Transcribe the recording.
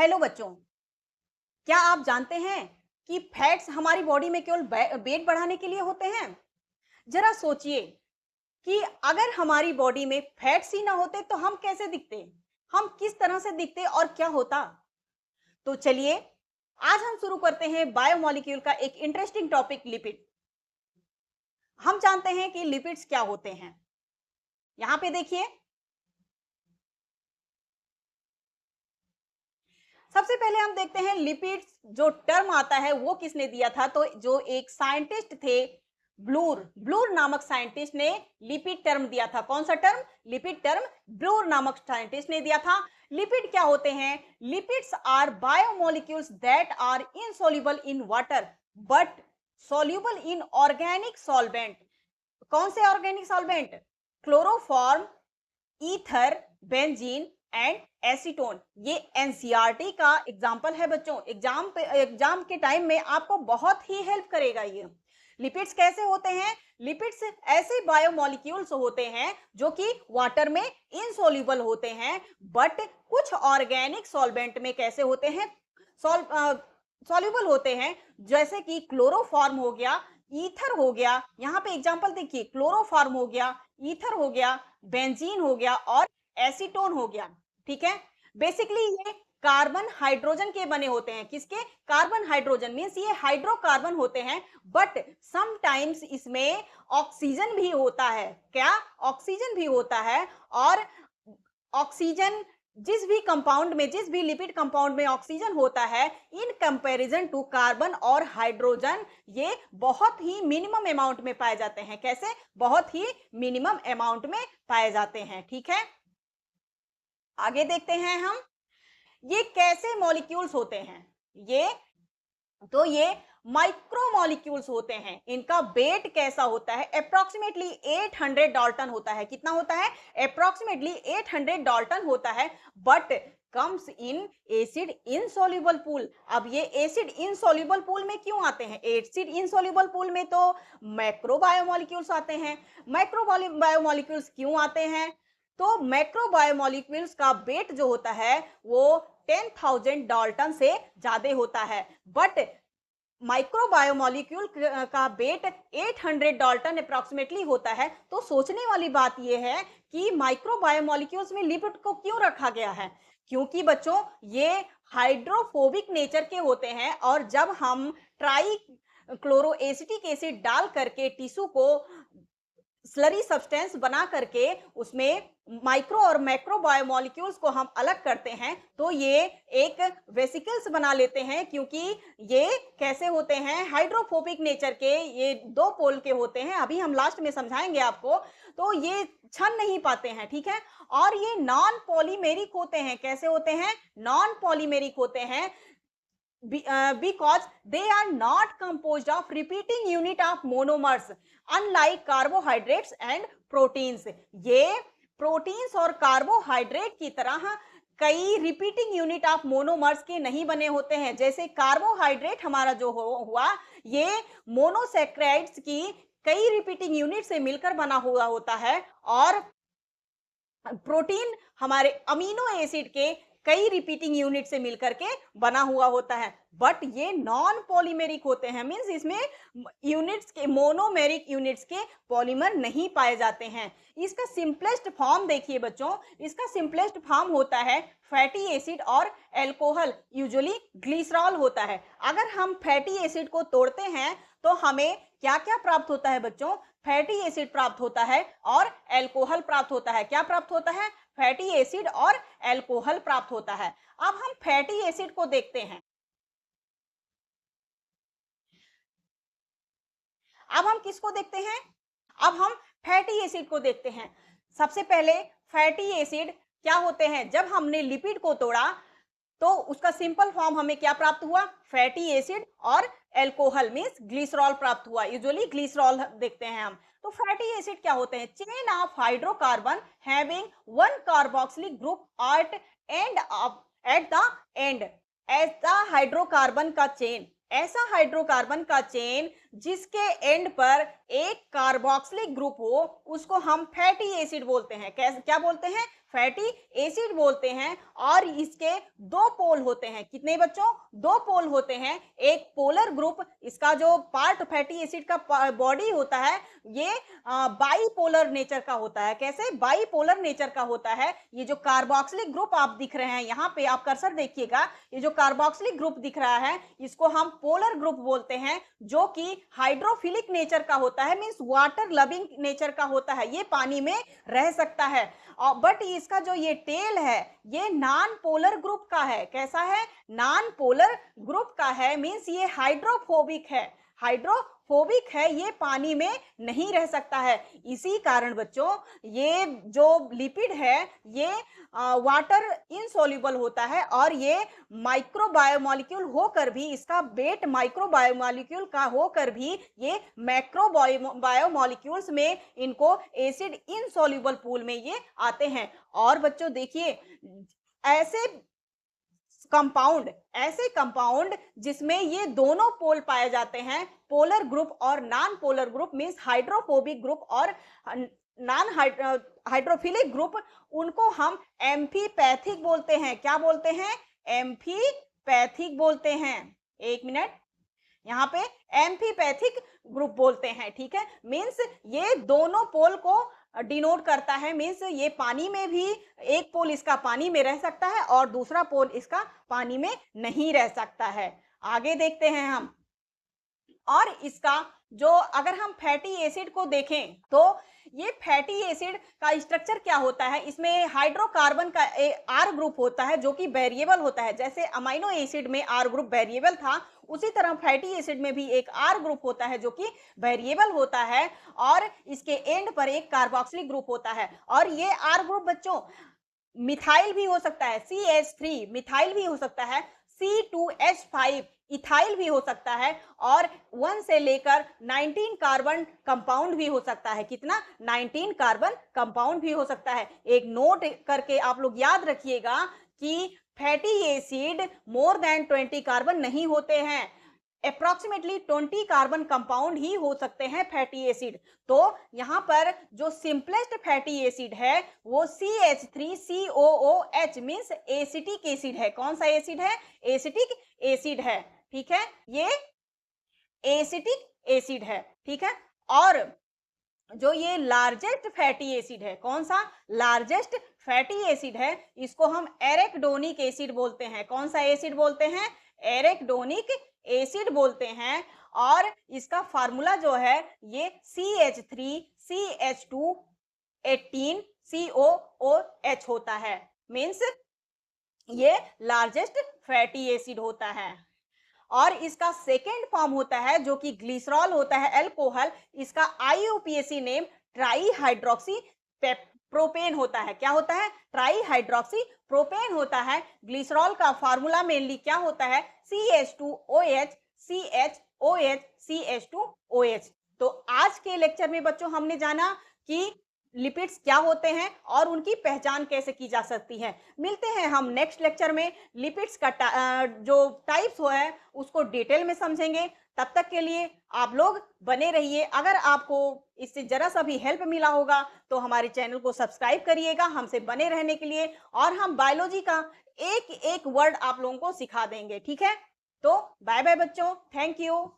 Hello बच्चों, क्या आप जानते हैं कि फैट्स हमारी बॉडी में केवल वेट बढ़ाने के लिए होते हैं? जरा सोचिए कि अगर हमारी बॉडी में फैट्स ही ना होते तो हम कैसे दिखते? हम किस तरह से दिखते और क्या होता? तो चलिए आज हम शुरू करते हैं बायोमोलिक्यूल का एक इंटरेस्टिंग टॉपिक लिपिड। हम जानते हैं कि लिपिड्स क्या होते हैं। यहाँ पे देखिए, सबसे पहले हम देखते हैं लिपिड्स जो टर्म आता है वो किसने दिया था। तो जो एक साइंटिस्ट थे, ब्लूर ब्लूर नामक साइंटिस्ट ने लिपिड टर्म दिया था। कौन सा टर्म? लिपिड टर्म ब्लूर नामक साइंटिस्ट ने दिया था। लिपिड क्या होते हैं? Lipids are biomolecules that are insoluble in water but soluble in organic solvent. कौन से organic solvent? Chloroform, ether, benzene and acetone. ये एनसीईआरटी का एग्जाम्पल है बच्चों। एग्जाम के टाइम में आपको बहुत ही हेल्प करेगा ये। लिपिड्स कैसे होते हैं? लिपिड्स ऐसे बायोमोलिक्यूल्स होते हैं जो कि वाटर में इनसॉल्युबल होते हैं बट कुछ ऑर्गेनिक सॉल्वेंट में कैसे होते हैं? सॉल्युबल होते हैं, जैसे कि क्लोरोफॉर्म हो गया, ईथर हो गया। यहाँ पे एग्जांपल देखिए, क्लोरोफॉर्म हो गया, ईथर हो गया, बेंजीन हो गया और एसीटोन हो गया। ठीक है, बेसिकली ये कार्बन हाइड्रोजन के बने होते हैं। किसके? कार्बन हाइड्रोजन मींस ये हाइड्रोकार्बन होते हैं बट समटाइम्स इसमें ऑक्सीजन भी होता है। क्या? ऑक्सीजन भी होता है। और ऑक्सीजन जिस भी कंपाउंड में, जिस भी लिपिड कंपाउंड में ऑक्सीजन होता है, इन कंपैरिजन टू कार्बन और हाइड्रोजन, ये बहुत ही मिनिमम अमाउंट में पाए जाते हैं। कैसे? बहुत ही मिनिमम अमाउंट में पाए जाते हैं। ठीक है, आगे देखते हैं हम ये कैसे मॉलिक्यूल्स होते हैं। ये माइक्रोमोलिक्यूल्स होते हैं। इनका वेट कैसा होता है? अप्रोक्सीमेटली 800 डाल्टन होता है। कितना होता है? अप्रोक्सीमेटली 800 डाल्टन होता है but comes in acid insoluble pool. अब ये एसिड इनसॉल्युबल पूल में क्यों आते हैं? एसिड इनसॉल्युबल पूल में तो मैक्रोबायोमोलिक्यूल्स आते हैं। मैक्रोबायोमोलिक्यूल्स क्यों आते हैं? तो मैक्रोबायोमोलिक्यूल्स का वेट जो होता है वो 10,000 डाल्टन से ज्यादा होता है बट माइक्रोबायोमोलिक्यूल का वेट 800 डाल्टन अप्रोक्सीमेटली होता है। तो सोचने वाली बात यह है कि माइक्रोबायोमोलिक्यूल्स में लिपिड को क्यों रखा गया है? क्योंकि बच्चों ये हाइड्रोफोबिक नेचर के होते हैं और जब हम ट्राई क्लोरोएसिटिक एसिड डाल करके टिश्यू को स्लरी सब्सटेंस बना करके उसमें माइक्रो और मैक्रो बायोमोलिक्यूल्स को हम अलग करते हैं तो ये एक वेसिकल्स बना लेते हैं। क्योंकि ये कैसे होते हैं? हाइड्रोफोबिक नेचर के, ये दो पोल के होते हैं। अभी हम लास्ट में समझाएंगे आपको। तो ये छन नहीं पाते हैं। ठीक है, और ये नॉन पॉलीमेरिक होते हैं। कैसे होते हैं? नॉन पॉलीमेरिक होते हैं because they are not composed of repeating unit of monomers unlike carbohydrates and proteins। ये प्रोटीन्स और कार्बोहाइड्रेट की तरह कई रिपीटिंग यूनिट ऑफ मोनोमर्स के नहीं बने होते हैं। जैसे कार्बोहाइड्रेट हमारा जो हुआ ये मोनोसैकेराइड्स की कई रिपीटिंग यूनिट से मिलकर बना हुआ होता है और प्रोटीन हमारे अमीनो एसिड के कई रिपीटिंग यूनिट से मिलकर के बना हुआ होता है बट ये नॉन पॉलीमेरिक होते हैं। मींस इसमें यूनिट्स के, मोनोमेरिक यूनिट्स के पॉलीमर नहीं पाए जाते हैं। इसका सिंपलेस्ट फॉर्म देखिए बच्चों, इसका सिंपलेस्ट फॉर्म होता है फैटी एसिड और अल्कोहल, यूजुअली ग्लिसरॉल होता है। अगर हम फैटी एसिड को तोड़ते हैं तो हमें क्या क्या प्राप्त होता है बच्चों? फैटी एसिड प्राप्त होता है और अल्कोहल प्राप्त होता है। क्या प्राप्त होता है? फैटी एसिड और अल्कोहल प्राप्त होता है। अब हम फैटी एसिड को देखते हैं। अब हम किसको देखते हैं? अब हम फैटी एसिड को देखते हैं। सबसे पहले फैटी एसिड क्या होते हैं? जब हमने लिपिड को तोड़ा तो उसका सिंपल फॉर्म हमें क्या प्राप्त हुआ? फैटी एसिड और अल्कोहल मींस ग्लिसरॉल प्राप्त हुआ। यूजुअली ग्लिसरॉल देखते हैं हम। तो फैटी एसिड क्या होते हैं? Chain of hydrocarbon having one carboxylic group at the end. ऐसा हाइड्रोकार्बन का चेन, ऐसा हाइड्रोकार्बन का चेन जिसके एंड पर एक कार्बोक्सिलिक ग्रुप हो, उसको हम फैटी एसिड बोलते हैं। क्या बोलते हैं? फैटी एसिड बोलते हैं और इसके दो पोल होते हैं। कितने बच्चों? दो पोल होते हैं। एक पोलर ग्रुप, इसका जो पार्ट फैटी एसिड का बॉडी होता है ये बाईपोलर नेचर का होता है। कैसे? बाईपोलर नेचर का होता है। ये जो कार्बोक्सिलिक ग्रुप आप दिख रहे हैं, यहाँ पे आप कर्सर देखिएगा, ये जो कार्बोक्सिलिक ग्रुप दिख रहा है इसको हम पोलर ग्रुप बोलते हैं, जो कि हाइड्रोफिलिक नेचर का होता है, मींस वाटर लविंग नेचर का होता है। ये पानी में रह सकता है। बट इसका जो ये टेल है ये नॉन पोलर ग्रुप का है। कैसा है? नॉन पोलर ग्रुप का है, मींस ये हाइड्रोफोबिक है। हाइड्रोफोबिक है, ये पानी में नहीं रह सकता है। इसी कारण बच्चों ये जो लिपिड है ये वाटर इनसॉल्युबल होता है और ये माइक्रोबायोमोलिक्यूल होकर भी, इसका वेट माइक्रोबायोमोलिक्यूल का होकर भी ये मैक्रोबायोमोलिक्यूल्स में इनको एसिड इनसॉल्युबल पूल में ये आते हैं। और बच्चों देखिए ऐसे कंपाउंड जिसमें ये दोनों पोल पाए जाते हैं, पोलर ग्रुप और non polar group, means hydrophobic group और नॉन हाइड्रोफिलिक ग्रुप, उनको हम एम्फीपैथिक बोलते हैं। क्या बोलते हैं? एम्फीपैथिक बोलते हैं। एक मिनट, यहाँ पे एम्फीपैथिक ग्रुप बोलते हैं। ठीक है, मींस ये दोनों पोल को डिनोट करता है, मींस ये पानी में भी, एक पोल इसका पानी में रह सकता है और दूसरा पोल इसका पानी में नहीं रह सकता है। आगे देखते हैं हम। और इसका जो, अगर हम फैटी एसिड को देखें तो ये फैटी एसिड का स्ट्रक्चर क्या होता है? इसमें हाइड्रोकार्बन का आर ग्रुप होता है जो कि वेरिएबल होता है। जैसे अमाइनो एसिड में आर ग्रुप वेरिएबल था, उसी तरह फैटी एसिड में भी एक आर ग्रुप होता है जो कि वेरिएबल होता है और इसके एंड पर एक कार्बोक्सिलिक ग्रुप होता है। और ये आर ग्रुप बच्चों मिथाइल भी हो सकता है, CH3 मिथाइल भी हो सकता है, C2H5 इथाइल भी हो सकता है और 1 से लेकर 19 कार्बन कंपाउंड भी हो सकता है। कितना? 19 कार्बन कंपाउंड भी हो सकता है। एक नोट करके आप लोग याद रखिएगा कि fatty acid more than 20 carbon नहीं होते हैं, अप्रोक्सीमेटली 20 कार्बन कंपाउंड ही हो सकते हैं फैटी एसिड। तो यहाँ पर जो सिंपलेस्ट फैटी एसिड है वो CH3COOH मींस एसिटिक एसिड है। कौन सा एसिड है? एसिटिक एसिड है। ठीक है, ये एसिटिक एसिड है। ठीक है, और जो ये लार्जेस्ट फैटी एसिड है, कौन सा? लार्जेस्ट फैटी एसिड है, इसको हम एरेकिडोनिक एसिड बोलते हैं। कौन सा एसिड बोलते हैं? एरेकिडोनिक एसिड बोलते हैं। और इसका फार्मूला जो है ये CH3CH2 18COOH होता है, मींस ये लार्जेस्ट फैटी एसिड होता है। और इसका सेकेंड फॉर्म होता है जो कि ग्लिसरॉल होता है, अल्कोहल। इसका IUPAC name try hydroxy propane होता है। क्या होता है? ट्राई हाइड्रोक्सी प्रोपेन होता है। ग्लिसरॉल का फार्मूला मेनली क्या होता है? CH2OH CHOH CH2OH। तो आज के लेक्चर में बच्चों हमने जाना कि लिपिड्स क्या होते हैं और उनकी पहचान कैसे की जा सकती है। मिलते हैं हम नेक्स्ट लेक्चर में, लिपिड्स का जो टाइप्स है उसको डिटेल में समझेंगे। तब तक के लिए आप लोग बने रहिए। अगर आपको इससे जरा सा भी हेल्प मिला होगा तो हमारे चैनल को सब्सक्राइब करिएगा हमसे बने रहने के लिए, और हम बायोलॉजी का एक एक वर्ड आप लोगों को सिखा देंगे। ठीक है, तो बाय बाय बच्चों, थैंक यू।